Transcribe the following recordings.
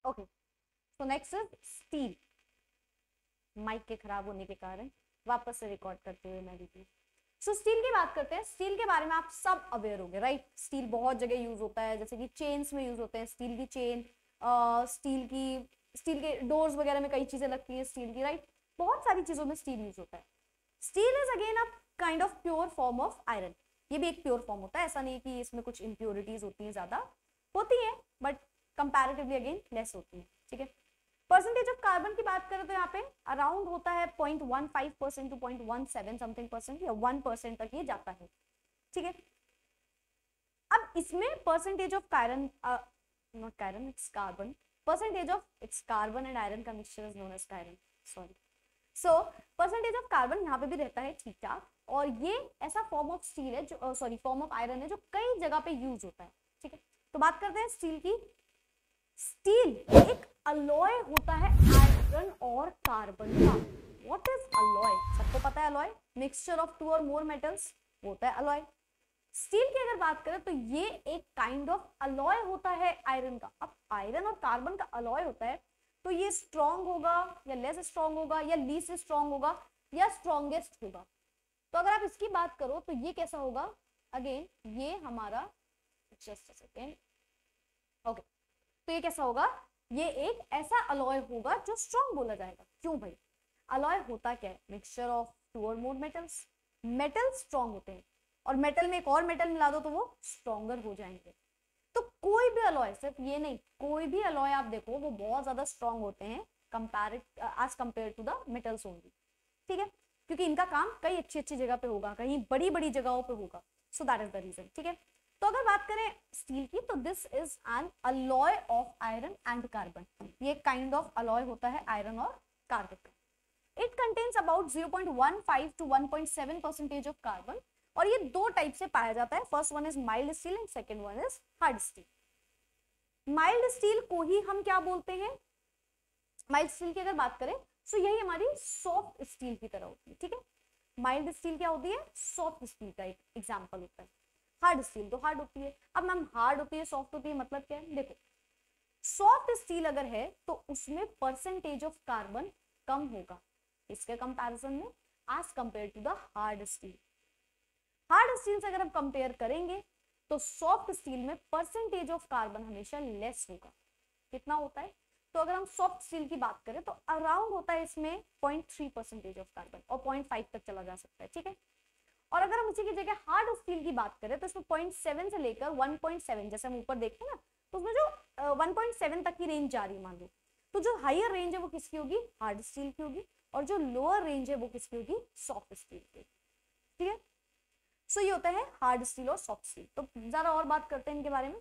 Okay, so next is steel. Mic के खराब होने के कारण वापस से रिकॉर्ड करते हुए मैं वीडियो। सो स्टील की बात करते हैं। स्टील के बारे में आप सब अवेयर होंगे, राइट। स्टील बहुत जगह यूज होता है, जैसे कि चेन्स में यूज होते हैं, स्टील की चेन, स्टील के डोर्स वगैरह में कई चीजें लगती हैं स्टील की, राइट। बहुत सारी चीजों में स्टील यूज होता है। Steel is again a kind of pure form of iron. ये भी एक प्योर फॉर्म होता है, ऐसा नहीं कि इसमें कुछ इम्प्योरिटीज होती हैं, ज्यादा होती है बट कंपैरेटिवली अगेन लेस होती है, ठीक है। परसेंटेज ऑफ कार्बन की बात करें तो यहाँ पे अराउंड होता है 0.15% टू 0.17 समथिंग परसेंट या 1% तक ये जाता है, ठीक है। अब इसमें percentage of cast iron, not cast iron, it's carbon, percentage of it's carbon and iron का mixture is known as cast iron, sorry. So percentage of carbon यहाँ पे भी रहता है ठीक ठाक, और ये ऐसा फॉर्म ऑफ स्टील है जो सॉरी फॉर्म ऑफ आयरन है जो कई जगह पे यूज होता है, ठीक है। तो बात करते हैं स्टील की। स्टील एक अलॉय होता है आयरन और कार्बन का। What is alloy? सबको पता है अलॉय, मिक्सचर ऑफ टू और मोर मेटल्स होता है अलॉय। स्टील की अगर बात करें तो ये एक काइंड ऑफ अलॉय होता है आयरन का। अब आयरन और कार्बन का अलॉय होता है तो ये स्ट्रॉन्ग होगा या लेस स्ट्रॉन्ग होगा या लीस्ट स्ट्रॉन्ग होगा या स्ट्रॉन्गेस्ट होगा। तो अगर आप इसकी बात करो तो ये कैसा होगा, अगेन ये हमारा, जस्ट अ सेकेंड, ओके, तो ये कैसा होगा, ये एक ऐसा अलॉय होगा जो स्ट्रॉन्ग बोला जाएगा। क्यों भाई? अलॉय होता क्या है? मिक्सचर ऑफ टू और मोर मेटल्स। मेटल स्ट्रॉन्ग होते हैं और मेटल में एक और मेटल मिला दो तो वो स्ट्रॉन्गर हो जाएंगे। तो कोई भी अलॉय, सिर्फ ये नहीं, कोई भी अलॉय आप देखो वो बहुत ज्यादा स्ट्रॉन्ग होते हैं as compare to the metals only, ठीक है, क्योंकि इनका काम कई अच्छी अच्छी जगह पे होगा, कहीं बड़ी बड़ी जगहों पे होगा। So that is the reason, ठीक है। तो अगर बात करें स्टील की तो this is an alloy of iron and carbon. ये काइंड ऑफ अलॉय होता है आयरन और कार्बन का। It contains about 0.15 to 1.7% of carbon, और ये दो टाइप से पाया जाता है। First one is mild steel and second one is hard steel. Mild steel को ही हम क्या बोलते हैं? माइल्ड स्टील की अगर बात करें तो यही हमारी सॉफ्ट स्टील की तरह होती है, ठीक है। माइल्ड स्टील क्या होती है? सॉफ्ट स्टील का एक एग्जांपल होता है। हार्ड स्टील तो हार्ड होती है। अब मैम हार्ड होती है सॉफ्ट होती है मतलब क्या है? देखो, सॉफ्ट स्टील अगर है तो उसमें परसेंटेज ऑफ कार्बन कम होगा इसके कंपैरिजन में as compare to the hard steel. Hard steel से अगर हम कंपेयर करेंगे तो सॉफ्ट स्टील में परसेंटेज ऑफ कार्बन हमेशा लेस होगा। कितना होता है? तो अगर हम सॉफ्ट स्टील की बात करें तो अराउंड होता है इसमें 0.3% ऑफ कार्बन, और 0.5 तक चला जा सकता है, ठीक है। और अगर हम उसी की जगह हार्ड स्टील की बात करें तो इसमें 0.7 से लेकर 1.7, जैसे हम ऊपर देखते हैं ना, तो उसमें जो 1.7 तक की रेंज जा रही है मान लो, तो जो हायर रेंज है वो किसकी होगी? हार्ड स्टील की होगी, और जो लोअर रेंज है वो किसकी होगी? सॉफ्ट स्टील की, ठीक है। सो ये होता है हार्ड स्टील और सॉफ्ट स्टील। तो ज्यादा और बात करते हैं इनके बारे में।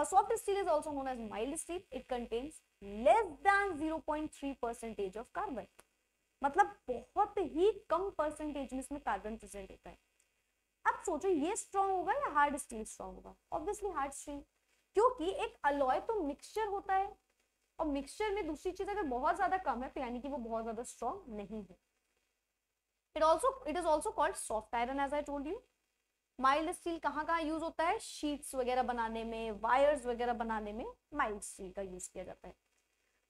Soft steel is also known as mild steel. It contains less than 0.3% of carbon, मतलब बहुत ही कम परसेंटेज में इसमें कार्बन प्रेजेंट होता है। अब सोचो ये स्ट्रॉन्ग होगा या हार्ड स्टील स्ट्रॉन्ग होगा? ऑब्वियसली हार्ड स्टील, क्योंकि एक अलॉय तो मिक्सचर होता है, और मिक्सचर में दूसरी चीज अगर बहुत ज्यादा कम है तो यानी कि वो बहुत ज्यादा स्ट्रॉन्ग नहीं है। It is also called soft iron as I told you. Mild steel कहाँ कहाँ यूज होता है? शीट्स वगैरह बनाने में, वायर्स वगैरह बनाने में माइल्ड स्टील का यूज किया जाता है।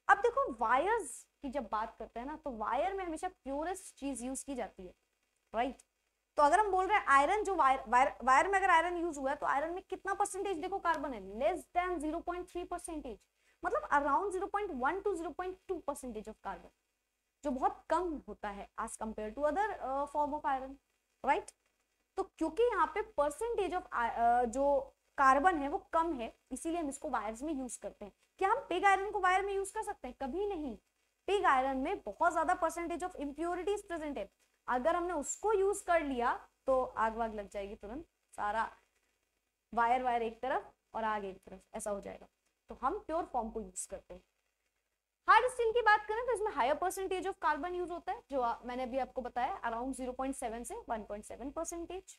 अब देखो वायर्स की जब बात करते हैं ना तो वायर में हमेशा प्योरेस्ट चीज यूज की जाती है, राइट। तो अगर हम बोल रहे हैं आयरन, जो वायर में अगर आयरन यूज हुआ है तो आयरन में कितना परसेंटेज देखो कार्बन है? लेस देन 0.3%, मतलब अराउंड 0.1 टू 0.2% ऑफ कार्बन, जो बहुत कम होता है as compare to other form of iron, right. तो क्योंकि यहाँ पे परसेंटेज ऑफ जो कार्बन है वो कम है, इसीलिए हम इसको वायर्स में यूज करते हैं। क्या हम पिग आयरन को वायर में यूज कर सकते हैं? कभी नहीं। पिग आयरन में बहुत ज्यादा परसेंटेज ऑफ इम्प्योरिटीज प्रेजेंट है, अगर हमने उसको यूज कर लिया तो आग वाग लग जाएगी तुरंत, सारा वायर वायर एक तरफ और आग एक तरफ, ऐसा हो जाएगा। तो हम प्योर फॉर्म को यूज करते हैं। हार्ड स्टील की बात करें तो इसमें higher percentage of carbon use होता है, जो मैंने अभी आपको बताया, अराउंड 0.7 से 1.7%।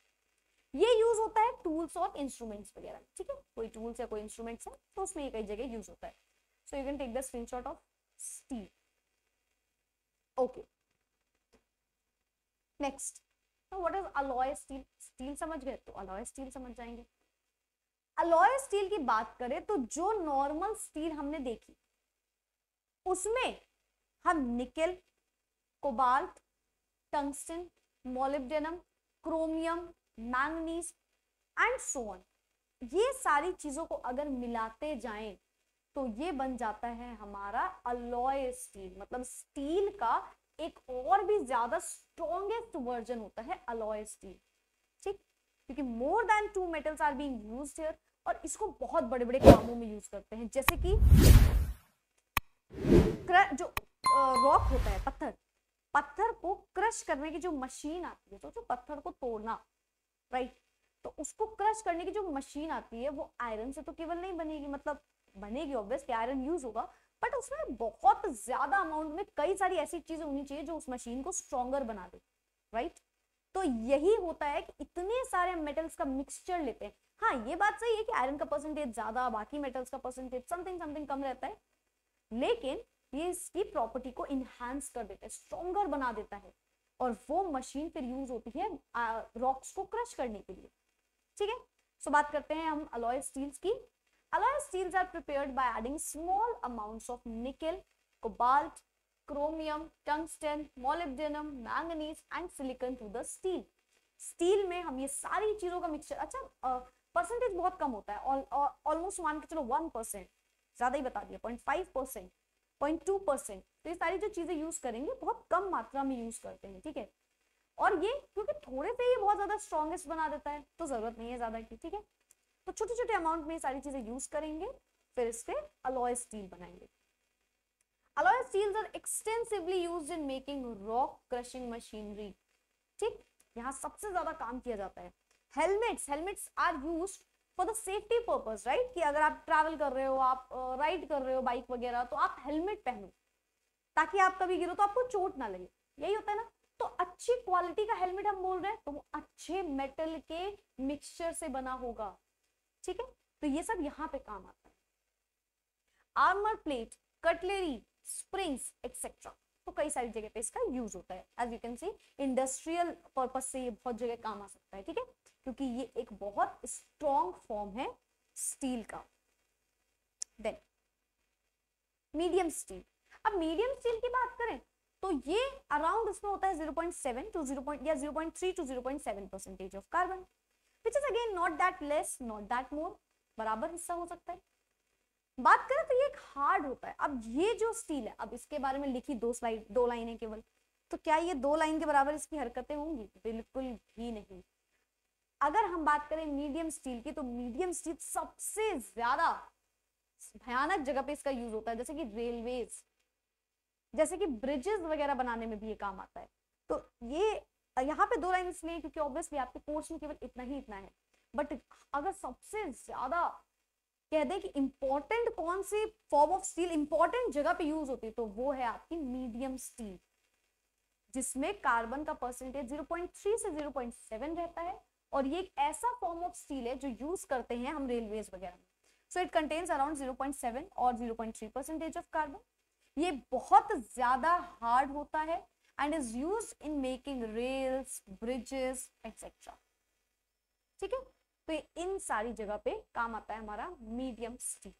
ये यूज होता है टूल्स और इंस्ट्रूमेंट्स वगैरह, ठीक है। कोई टूल्स या कोई इंस्ट्रूमेंट्स है तो उसमें ये कई जगह यूज होता है। So you can take the screenshot of steel. Okay, next, what is alloy steel? Steel समझ गए तो अलॉय स्टील समझ जाएंगे। अलॉय स्टील की बात करें तो जो नॉर्मल स्टील हमने देखी, उसमें हम nickel, cobalt, tungsten, molybdenum, chromium, manganese and so on, ये सारी चीजों को अगर मिलाते जाएं तो ये बन जाता है हमारा अलॉय स्टील। मतलब स्टील का एक और भी ज्यादा स्ट्रॉन्गेस्ट वर्जन होता है अलॉय स्टील, ठीक, क्योंकि more than 2 metals are being used here, और इसको बहुत बड़े बड़े कामों में यूज करते हैं, जैसे कि जो रॉक होता है, पत्थर, पत्थर को क्रश करने की जो मशीन आती है, सोचो पत्थर को तोड़ना, राइट, तो उसको क्रश करने की जो मशीन आती है वो आयरन से तो केवल नहीं बनेगी, मतलब बनेगी ऑब्वियसली, आयरन यूज होगा, बट उसमें बहुत ज्यादा अमाउंट में कई सारी ऐसी चीजें होनी चाहिए जो उस मशीन को स्ट्रॉन्गर बना दे, राइट। तो यही होता है कि इतने सारे मेटल्स का मिक्सचर लेते हैं। हाँ, ये बात सही है कि आयरन का परसेंटेज ज्यादा, बाकी मेटल्स का परसेंटेज समथिंग समथिंग कम रहता है, लेकिन ये इसकी प्रॉपर्टी को इनहांस कर देता है, स्ट्रॉन्गर बना देता है, और वो मशीन फिर यूज होती है रॉक्स को क्रश करने के लिए, ठीक है। सो बात करते हैं हम अलॉय स्टील्स की। Alloy steels are prepared by adding small amounts of nickel, cobalt, chromium, tungsten, molybdenum, manganese and silicon to the steel. Steel में हम ये सारी चीजों का मिक्सचर, अच्छा परसेंटेज बहुत कम होता है, ऑलमोस्ट मान के चलो 1%, ज्यादा ही बता दिया, 0.5%, 0.2%, तो ये सारी जो चीजें यूज करेंगे बहुत कम मात्रा में यूज करते हैं, ठीक है। और ये क्योंकि थोड़े से ये बहुत ज्यादा स्ट्रॉन्गेस्ट बना देता है तो जरूरत नहीं है ज्यादा की, ठीक है। तो छोटे छोटे अमाउंट में ये सारी चीजें यूज करेंगे, फिर इससे अलॉय स्टील बनाएंगे। Alloy steels are extensively used in making rock crushing machinery, ठीक, यहाँ सबसे ज्यादा काम किया जाता है। Helmets are used for the safety purpose, right, कि अगर आप ट्रैवल कर रहे हो, आप राइड कर रहे हो बाइक वगैरह, तो आप हेलमेट पहनो ताकि आप कभी गिरो तो आपको चोट ना लगे, यही होता है ना। तो अच्छी क्वालिटी का हेलमेट हम बोल रहे हैं तो वो अच्छे मेटल के मिक्सचर से बना होगा, ठीक है, तो ये सब यहाँ पे काम आता है। Armour plate, cutlery, springs etcetera, तो कई सारी जगह पे इसका यूज होता है। As you can see industrial purpose से ये बहुत जगह काम आ सकता है, ठीक है, क्योंकि ये एक बहुत स्ट्रॉन्ग फॉर्म है स्टील का। Then medium steel. अब मीडियम स्टील की बात करें तो ये अराउंड इसमें होता है 0.7 to 0.3 to 0.7% of carbon, which is again not that less not that more, बराबर हिस्सा हो सकता है। बात करें तो ये एक हार्ड होता है। अब ये जो स्टील है, अब इसके बारे में लिखी 2 लाइनें केवल, तो क्या ये 2 लाइन के बराबर इसकी हरकतें होंगी? बिल्कुल भी नहीं। अगर हम बात करें मीडियम स्टील की, तो मीडियम स्टील सबसे ज्यादा भयानक जगह पे इसका यूज होता है, जैसे कि रेलवेज, जैसे कि ब्रिजेस वगैरह बनाने में भी ये काम आता है। तो ये यहाँ पे 2 लाइन इसलिए क्योंकि ऑब्वियसली आपके कोर्स में केवल इतना है, बट अगर सबसे ज्यादा कह दे कि इंपॉर्टेंट कौन सी फॉर्म ऑफ स्टील इंपॉर्टेंट जगह पे यूज होती है, तो वो है आपकी मीडियम स्टील, जिसमें कार्बन का परसेंटेज 0.3 से 0.7 रहता है, और ये एक ऐसा फॉर्म ऑफ स्टील है जो यूज करते हैं हम रेलवेज वगैरह में। सो इट कंटेन्स अराउंड 0.7 और 0.3% ऑफ कार्बन। ये बहुत ज्यादा हार्ड होता है and is used in making rails, bridges etcetera, ठीक है। तो इन सारी जगह पे काम आता है हमारा medium steel.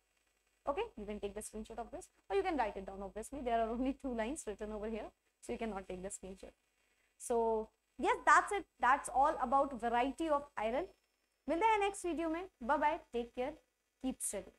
Okay, you can take the screenshot of this or you can write it down. Obviously there are only 2 lines written over here, so you cannot take the screenshot. So yes, that's it. That's all about variety of iron. मिलते हैं next video में. Bye bye, take care, keep studying.